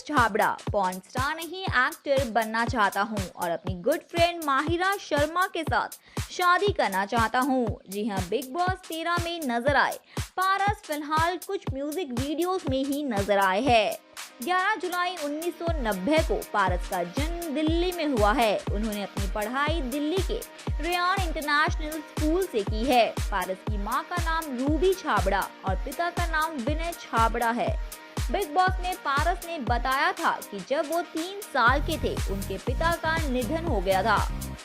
Paras Chhabra porn star नहीं actor बनना चाहता हूँ और अपनी गुड फ्रेंड माहिरा शर्मा के साथ शादी करना चाहता हूँ। जी हाँ, बिग बॉस 13 में नजर आए पारस फिलहाल कुछ म्यूजिक वीडियोस में ही नजर आए हैं। 11 जुलाई 1990 को पारस का जन्म दिल्ली में हुआ है। उन्होंने अपनी पढ़ाई दिल्ली के रेयान इंटरनेशनल स्कूल से की है। पारस की मां का नाम रूबी छाबड़ा और पिता का नाम विनय छाबड़ा है। बिग बॉस में पारस ने बताया था कि जब वो 3 साल के थे उनके पिता का निधन हो गया था,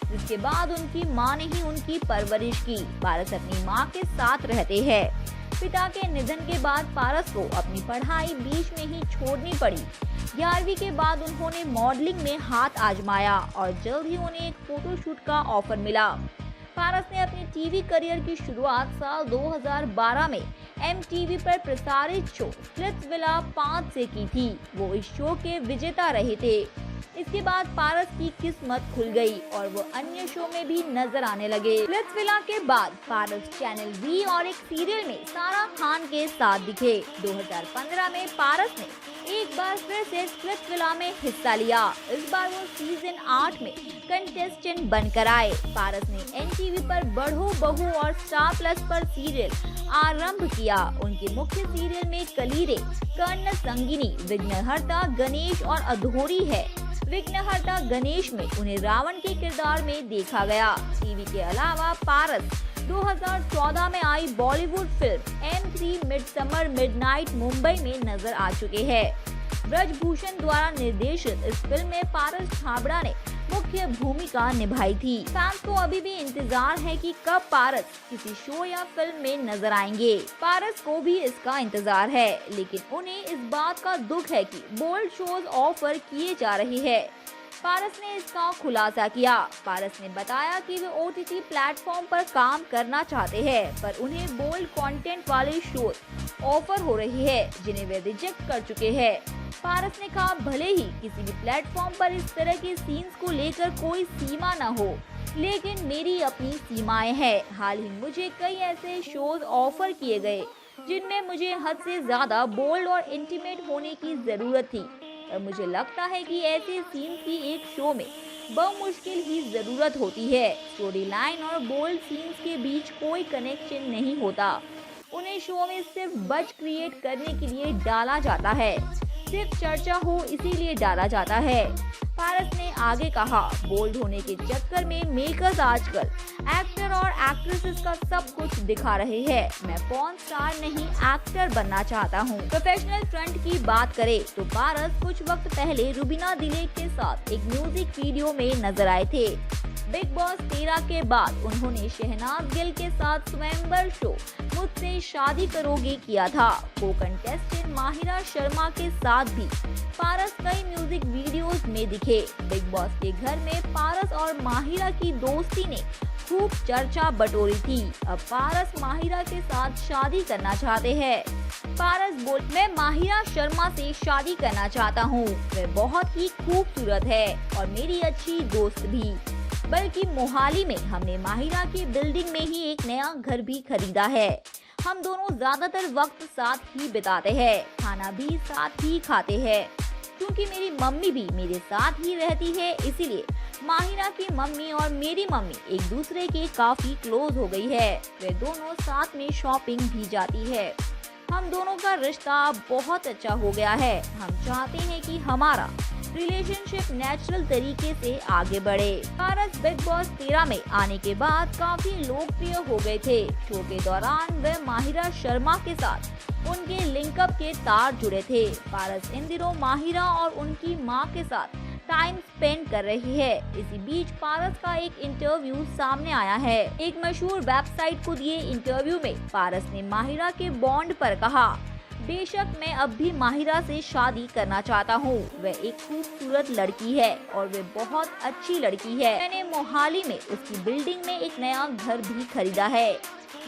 जिसके बाद उनकी मां ने ही उनकी परवरिश की। पारस अपनी मां के साथ रहते हैं। पिता के निधन के बाद पारस को अपनी पढ़ाई बीच में ही छोड़नी पड़ी। 11वीं के बाद उन्होंने मॉडलिंग में हाथ आजमाया और जल्द ही उन्हें एक फोटोशूट का ऑफर मिला। पारस ने अपनी टीवी करियर की शुरुआत साल 2012 में MTV पर प्रसारित शो स्प्लिट्सविला 5 से की थी। वो इस शो के विजेता रहे थे। इसके बाद पारस की किस्मत खुल गई और वो अन्य शो में भी नजर आने लगे। स्प्लिट्सविला के बाद पारस चैनल V और एक सीरियल में सारा खान के साथ दिखे। 2015 में पारस ने एक बार फिर से स्प्लिट्सविला में हिस्सा लिया। इस बार वो सीजन 8 में कंटेस्टेंट बनकर आए। पारस ने NTV पर बढ़ो बहू और स्टार प्लस पर सीरियल आरंभ किया। उनके मुख्य सीरियल में कलीरे, कर्ण संगिनी, विघ्नहर्ता गणेश और अधोरी है। विघ्नहर्ता गणेश में उन्हें रावण के किरदार में देखा गया। टीवी के अलावा पारस 2014 में आई Bollywood film M3 midsummer midnight Mumbai में नजर आ चुके हैं। ब्रजभूषण द्वारा निर्देशित इस फिल्म में पारस छाबड़ा ने मुख्य भूमिका निभाई थी। फैंस को अभी भी इंतजार है कि कब पारस किसी शो या फिल्म में नजर आएंगे। पारस को भी इसका इंतजार है, लेकिन उन्हें इस बात का दुख है कि बोल्ड शोज ऑफर किए जा रहे हैं। पारस ने इसका खुलासा किया। पारस ने बताया कि वे OTT प्लेटफॉर्म पर काम करना चाहते हैं, पर उन्हें बोल्ड कंटेंट वाले शोज ऑफर हो रही है जिन्हें वे रिजेक्ट कर चुके हैं। पारस ने कहा, भले ही किसी भी प्लेटफॉर्म पर इस तरह के सीन्स को लेकर कोई सीमा न हो, लेकिन मेरी अपनी सीमाएं हैं। हाल ही मुझे कई ऐसे शोज ऑफर किए गए जिनमें मुझे हद से ज्यादा बोल्ड और इंटीमेट होने की जरूरत थी। और मुझे लगता है कि ऐसे सीन्स की एक शो में बमुश्किल ही जरूरत होती है। स्टोरी लाइन और बोल्ड सीन्स के बीच कोई कनेक्शन नहीं होता। उन्हें शो में सिर्फ बज क्रिएट करने के लिए डाला जाता है, सिर्फ चर्चा हो इसीलिए डाला जाता है। पारस ने आगे कहा, बोल्ड होने के चक्कर में मेकर्स आजकल एक्टर और एक्ट्रेसेस का सब कुछ दिखा रहे हैं। मैं पॉर्न स्टार नहीं एक्टर बनना चाहता हूँ। प्रोफेशनल फ्रंट की बात करें तो पारस कुछ वक्त पहले रुबीना दिलेक के साथ एक म्यूजिक वीडियो में नजर आए थे। बिग बॉस 13 के बाद उन्होंने शहनाज गिल के साथ स्वयंवर शो मुझसे शादी करोगे किया था। को कंटेस्टेंट माहिरा शर्मा के साथ भी पारस कई म्यूजिक वीडियोस में दिखे। बिग बॉस के घर में पारस और माहिरा की दोस्ती ने खूब चर्चा बटोरी थी। अब पारस माहिरा के साथ शादी करना चाहते हैं। पारस बोल, मैं माहिरा शर्मा से शादी करना चाहता हूँ। वह बहुत ही खूबसूरत है और मेरी अच्छी दोस्त भी। बल्कि मोहाली में हमने माहिरा की बिल्डिंग में ही एक नया घर भी खरीदा है। हम दोनों ज्यादातर वक्त साथ ही बिताते हैं, खाना भी साथ ही खाते हैं। क्योंकि मेरी मम्मी भी मेरे साथ ही रहती है, इसीलिए माहिरा की मम्मी और मेरी मम्मी एक दूसरे के काफी क्लोज हो गई है। वे दोनों साथ में शॉपिंग भी जाती है। हम दोनों का रिश्ता बहुत अच्छा हो गया है। हम चाहते हैं कि हमारा रिलेशनशिप नेचुरल तरीके से आगे बढ़े। पारस बिग बॉस 13 में आने के बाद काफी लोकप्रिय हो गए थे। शो के दौरान वे माहिरा शर्मा के साथ उनके लिंकअप के तार जुड़े थे। पारस इन दिनों माहिरा और उनकी मां के साथ टाइम स्पेंड कर रही है। इसी बीच पारस का एक इंटरव्यू सामने आया है। एक मशहूर वेबसाइट को दिए इंटरव्यू में पारस ने माहिरा के बॉन्ड पर कहा, बेशक मैं अब भी माहिरा से शादी करना चाहता हूँ। वह एक खूबसूरत लड़की है और वह बहुत अच्छी लड़की है। मैंने मोहाली में उसकी बिल्डिंग में एक नया घर भी खरीदा है।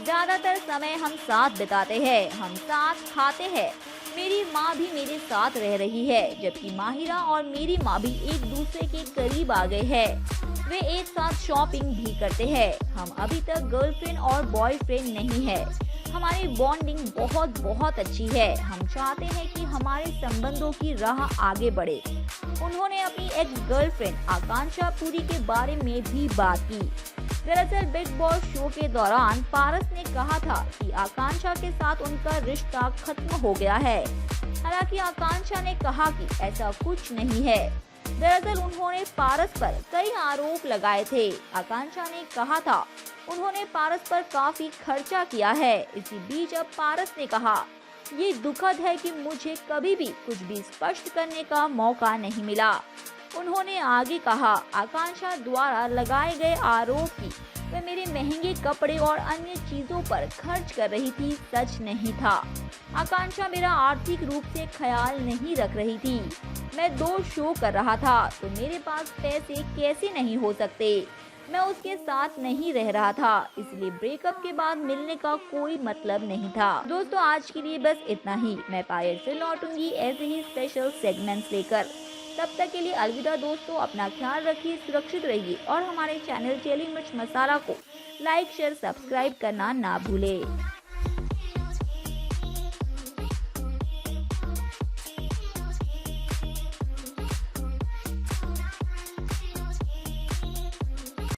ज्यादातर समय हम साथ बिताते हैं, हम साथ खाते हैं। मेरी माँ भी मेरे साथ रह रही है, जबकि माहिरा और मेरी माँ भी एक दूसरे के करीब आ गए हैं। वे एक साथ शॉपिंग भी करते हैं। हम अभी तक गर्लफ्रेंड और बॉयफ्रेंड नहीं है। हमारी बॉन्डिंग बहुत बहुत अच्छी है। हम चाहते हैं कि हमारे संबंधों की राह आगे बढ़े। उन्होंने अपनी एक्स गर्लफ्रेंड आकांक्षा पुरी के बारे में भी बात की। दरअसल बिग बॉस शो के दौरान पारस ने कहा था कि आकांक्षा के साथ उनका रिश्ता खत्म हो गया है। हालांकि आकांक्षा ने कहा कि ऐसा कुछ नहीं है। दरअसल उन्होंने पारस पर कई आरोप लगाए थे। आकांक्षा ने कहा था उन्होंने पारस पर काफी खर्चा किया है। इसी बीच अब पारस ने कहा ये दुखद है कि मुझे कभी भी कुछ भी स्पष्ट करने का मौका नहीं मिला। उन्होंने आगे कहा आकांक्षा द्वारा लगाए गए आरोप की वह मेरे महंगे कपड़े और अन्य चीजों पर खर्च कर रही थी सच नहीं था। आकांक्षा मेरा आर्थिक रूप से ख्याल नहीं रख रही थी। मैं 2 शो कर रहा था तो मेरे पास पैसे कैसे नहीं हो सकते। मैं उसके साथ नहीं रह रहा था, इसलिए ब्रेकअप के बाद मिलने का कोई मतलब नहीं था। दोस्तों आज के लिए बस इतना ही। मैं पायल फिर लौटूंगी ऐसे ही स्पेशल सेगमेंट्स लेकर। तब तक के लिए अलविदा दोस्तों, अपना ख्याल रखिए, सुरक्षित रहिए और हमारे चैनल चेली मिर्च मसाला को लाइक शेयर सब्सक्राइब करना ना भूले।